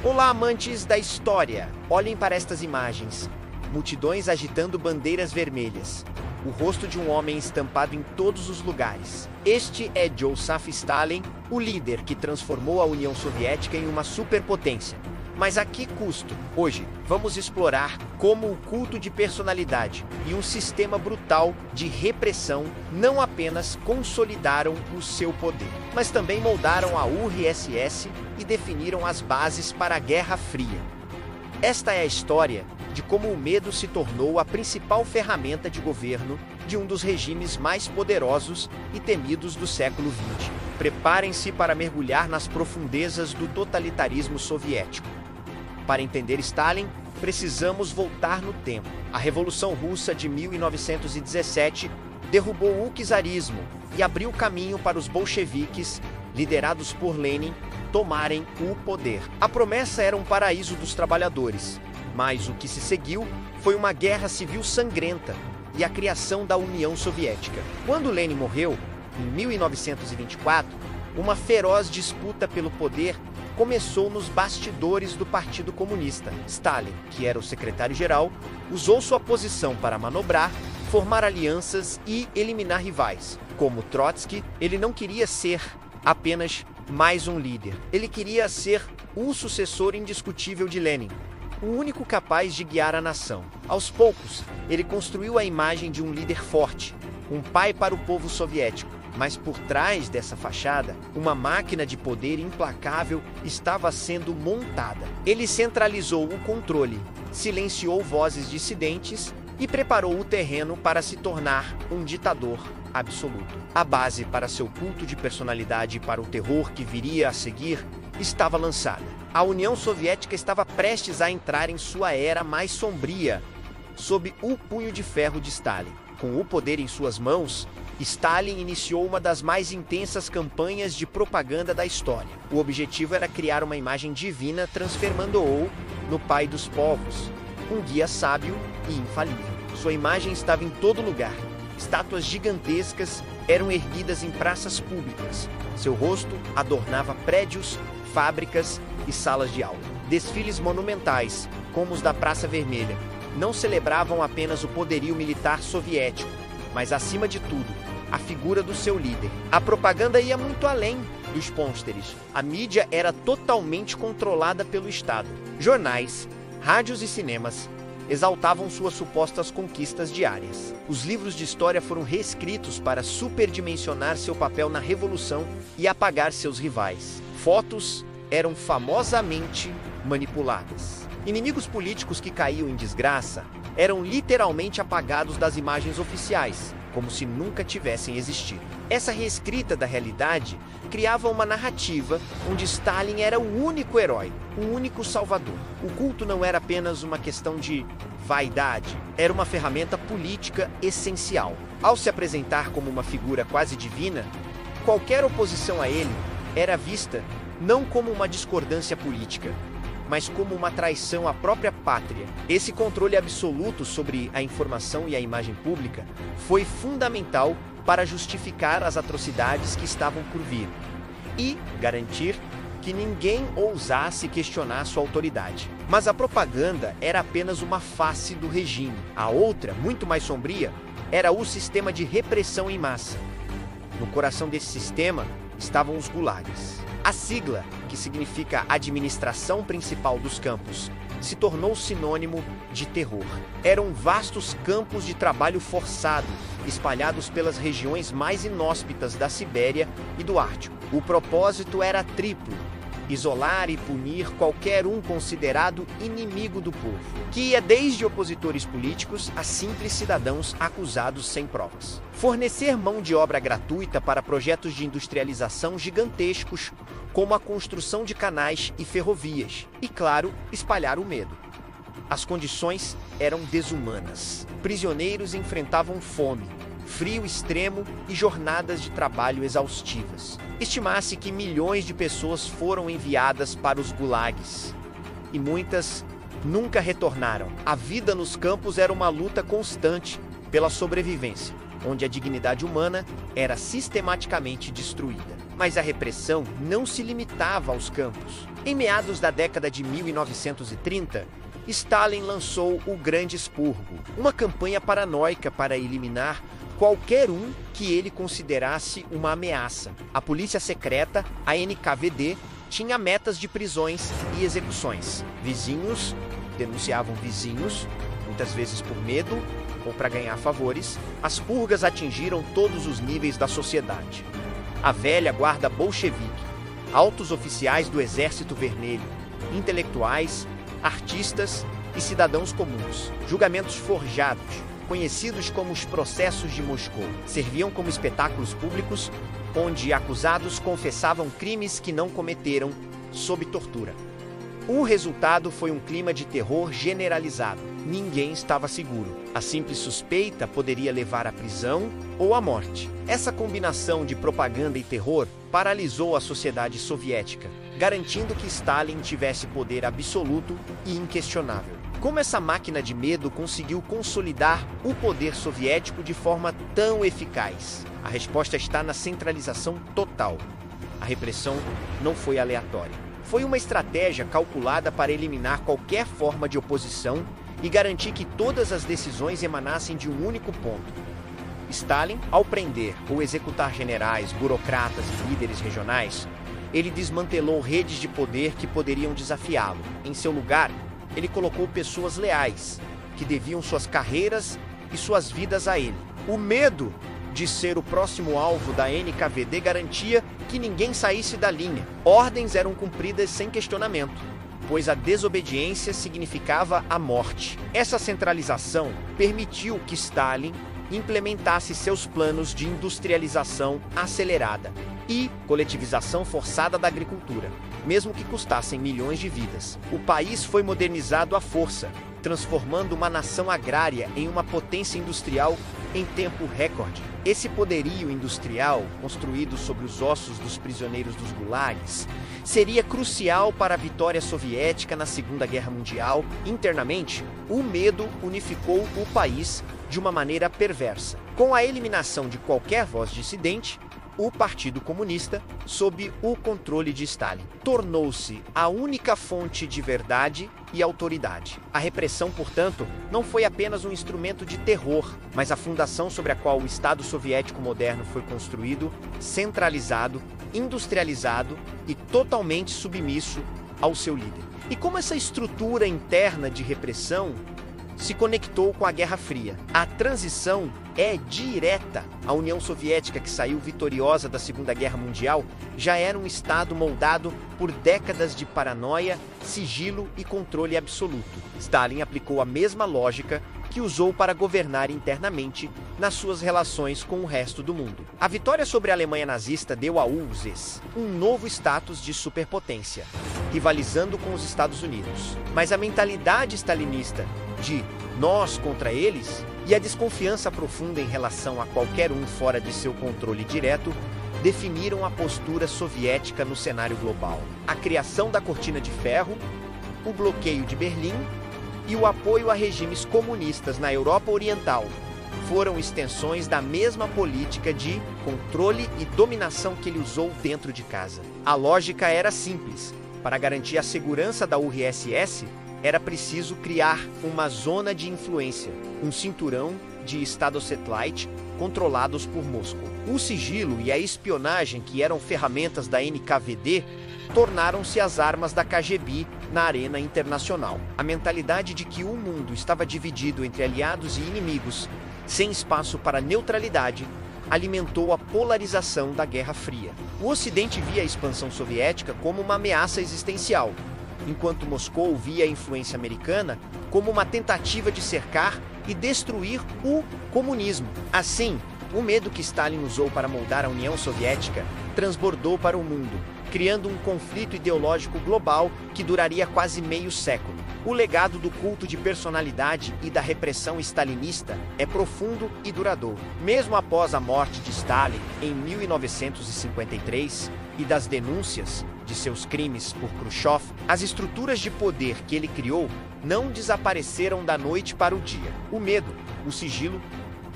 Olá, amantes da história! Olhem para estas imagens. Multidões agitando bandeiras vermelhas. O rosto de um homem estampado em todos os lugares. Este é Joseph Stalin, o líder que transformou a União Soviética em uma superpotência. Mas a que custo? Hoje, vamos explorar como o culto de personalidade e um sistema brutal de repressão não apenas consolidaram o seu poder, mas também moldaram a URSS e definiram as bases para a Guerra Fria. Esta é a história de como o medo se tornou a principal ferramenta de governo de um dos regimes mais poderosos e temidos do século XX. Preparem-se para mergulhar nas profundezas do totalitarismo soviético. Para entender Stalin, precisamos voltar no tempo. A Revolução Russa de 1917 derrubou o czarismo e abriu caminho para os bolcheviques, liderados por Lenin, tomarem o poder. A promessa era um paraíso dos trabalhadores, mas o que se seguiu foi uma guerra civil sangrenta e a criação da União Soviética. Quando Lenin morreu, em 1924, uma feroz disputa pelo poder começou nos bastidores do Partido Comunista. Stalin, que era o secretário-geral, usou sua posição para manobrar, formar alianças e eliminar rivais. Como Trotsky, ele não queria ser apenas mais um líder. Ele queria ser o sucessor indiscutível de Lenin, o único capaz de guiar a nação. Aos poucos, ele construiu a imagem de um líder forte, um pai para o povo soviético. Mas por trás dessa fachada, uma máquina de poder implacável estava sendo montada. Ele centralizou o controle, silenciou vozes dissidentes e preparou o terreno para se tornar um ditador absoluto. A base para seu culto de personalidade e para o terror que viria a seguir estava lançada. A União Soviética estava prestes a entrar em sua era mais sombria, sob o punho de ferro de Stalin. Com o poder em suas mãos, Stalin iniciou uma das mais intensas campanhas de propaganda da história. O objetivo era criar uma imagem divina, transformando-o no pai dos povos, um guia sábio e infalível. Sua imagem estava em todo lugar. Estátuas gigantescas eram erguidas em praças públicas. Seu rosto adornava prédios, fábricas e salas de aula. Desfiles monumentais, como os da Praça Vermelha, não celebravam apenas o poderio militar soviético, mas, acima de tudo, a figura do seu líder. A propaganda ia muito além dos pôsteres. A mídia era totalmente controlada pelo Estado. Jornais, rádios e cinemas exaltavam suas supostas conquistas diárias. Os livros de história foram reescritos para superdimensionar seu papel na revolução e apagar seus rivais. Fotos eram famosamente manipuladas. Inimigos políticos que caíam em desgraça eram literalmente apagados das imagens oficiais, como se nunca tivessem existido. Essa reescrita da realidade criava uma narrativa onde Stalin era o único herói, o único salvador. O culto não era apenas uma questão de vaidade, era uma ferramenta política essencial. Ao se apresentar como uma figura quase divina, qualquer oposição a ele era vista não como uma discordância política, mas como uma traição à própria pátria. Esse controle absoluto sobre a informação e a imagem pública foi fundamental para justificar as atrocidades que estavam por vir e garantir que ninguém ousasse questionar sua autoridade. Mas a propaganda era apenas uma face do regime. A outra, muito mais sombria, era o sistema de repressão em massa. No coração desse sistema estavam os gulags. A sigla, que significa Administração Principal dos Campos, se tornou sinônimo de terror. Eram vastos campos de trabalho forçado, espalhados pelas regiões mais inóspitas da Sibéria e do Ártico. O propósito era triplo: isolar e punir qualquer um considerado inimigo do povo, que ia desde opositores políticos a simples cidadãos acusados sem provas. Fornecer mão de obra gratuita para projetos de industrialização gigantescos, como a construção de canais e ferrovias, e, claro, espalhar o medo. As condições eram desumanas. Prisioneiros enfrentavam fome, frio extremo e jornadas de trabalho exaustivas. Estima-se que milhões de pessoas foram enviadas para os gulags, e muitas nunca retornaram. A vida nos campos era uma luta constante pela sobrevivência. onde a dignidade humana era sistematicamente destruída. Mas a repressão não se limitava aos campos. Em meados da década de 1930, Stalin lançou o Grande Expurgo, uma campanha paranoica para eliminar qualquer um que ele considerasse uma ameaça. A polícia secreta, a NKVD, tinha metas de prisões e execuções. Vizinhos denunciavam vizinhos, muitas vezes por medo ou para ganhar favores. As purgas atingiram todos os níveis da sociedade. A velha guarda bolchevique, altos oficiais do Exército Vermelho, intelectuais, artistas e cidadãos comuns. Julgamentos forjados, conhecidos como os processos de Moscou, serviam como espetáculos públicos onde acusados confessavam crimes que não cometeram sob tortura. O resultado foi um clima de terror generalizado. Ninguém estava seguro. A simples suspeita poderia levar à prisão ou à morte. Essa combinação de propaganda e terror paralisou a sociedade soviética, garantindo que Stalin tivesse poder absoluto e inquestionável. Como essa máquina de medo conseguiu consolidar o poder soviético de forma tão eficaz? A resposta está na centralização total. A repressão não foi aleatória. Foi uma estratégia calculada para eliminar qualquer forma de oposição e garantir que todas as decisões emanassem de um único ponto. Stalin, ao prender ou executar generais, burocratas e líderes regionais, ele desmantelou redes de poder que poderiam desafiá-lo. Em seu lugar, ele colocou pessoas leais, que deviam suas carreiras e suas vidas a ele. O medo de ser o próximo alvo da NKVD garantia que ninguém saísse da linha. Ordens eram cumpridas sem questionamento, pois a desobediência significava a morte. Essa centralização permitiu que Stalin implementasse seus planos de industrialização acelerada e coletivização forçada da agricultura, mesmo que custassem milhões de vidas. O país foi modernizado à força, transformando uma nação agrária em uma potência industrial em tempo recorde. Esse poderio industrial, construído sobre os ossos dos prisioneiros dos gulags, seria crucial para a vitória soviética na Segunda Guerra Mundial. Internamente, o medo unificou o país de uma maneira perversa. Com a eliminação de qualquer voz dissidente, o Partido Comunista, sob o controle de Stalin, tornou-se a única fonte de verdade e autoridade. A repressão, portanto, não foi apenas um instrumento de terror, mas a fundação sobre a qual o Estado soviético moderno foi construído, centralizado, industrializado e totalmente submisso ao seu líder. E como essa estrutura interna de repressão se conectou com a Guerra Fria? A transição é direta. A União Soviética, que saiu vitoriosa da Segunda Guerra Mundial, já era um Estado moldado por décadas de paranoia, sigilo e controle absoluto. Stalin aplicou a mesma lógica que usou para governar internamente nas suas relações com o resto do mundo. A vitória sobre a Alemanha nazista deu à URSS um novo status de superpotência, rivalizando com os Estados Unidos. Mas a mentalidade stalinista de nós contra eles e a desconfiança profunda em relação a qualquer um fora de seu controle direto definiram a postura soviética no cenário global. A criação da Cortina de Ferro, o bloqueio de Berlim e o apoio a regimes comunistas na Europa Oriental foram extensões da mesma política de controle e dominação que ele usou dentro de casa. A lógica era simples. Para garantir a segurança da URSS, era preciso criar uma zona de influência, um cinturão de Estado satélite controlados por Moscou. O sigilo e a espionagem, que eram ferramentas da NKVD, tornaram-se as armas da KGB na arena internacional. A mentalidade de que o mundo estava dividido entre aliados e inimigos, sem espaço para neutralidade, alimentou a polarização da Guerra Fria. O Ocidente via a expansão soviética como uma ameaça existencial, enquanto Moscou via a influência americana como uma tentativa de cercar e destruir o comunismo. Assim, o medo que Stalin usou para moldar a União Soviética transbordou para o mundo, criando um conflito ideológico global que duraria quase meio século. O legado do culto de personalidade e da repressão stalinista é profundo e duradouro. Mesmo após a morte de Stalin em 1953 e das denúncias de seus crimes por Khrushchev, as estruturas de poder que ele criou não desapareceram da noite para o dia. O medo, o sigilo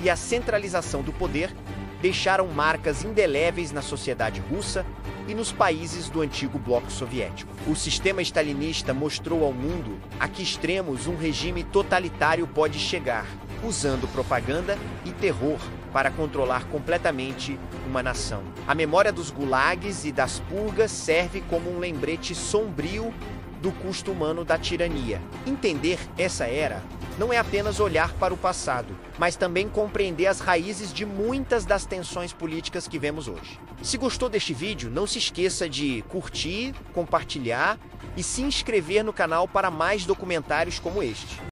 e a centralização do poder deixaram marcas indeléveis na sociedade russa e nos países do antigo bloco soviético. O sistema stalinista mostrou ao mundo a que extremos um regime totalitário pode chegar, usando propaganda e terror para controlar completamente uma nação. A memória dos gulags e das purgas serve como um lembrete sombrio do custo humano da tirania. Entender essa era não é apenas olhar para o passado, mas também compreender as raízes de muitas das tensões políticas que vemos hoje. Se gostou deste vídeo, não se esqueça de curtir, compartilhar e se inscrever no canal para mais documentários como este.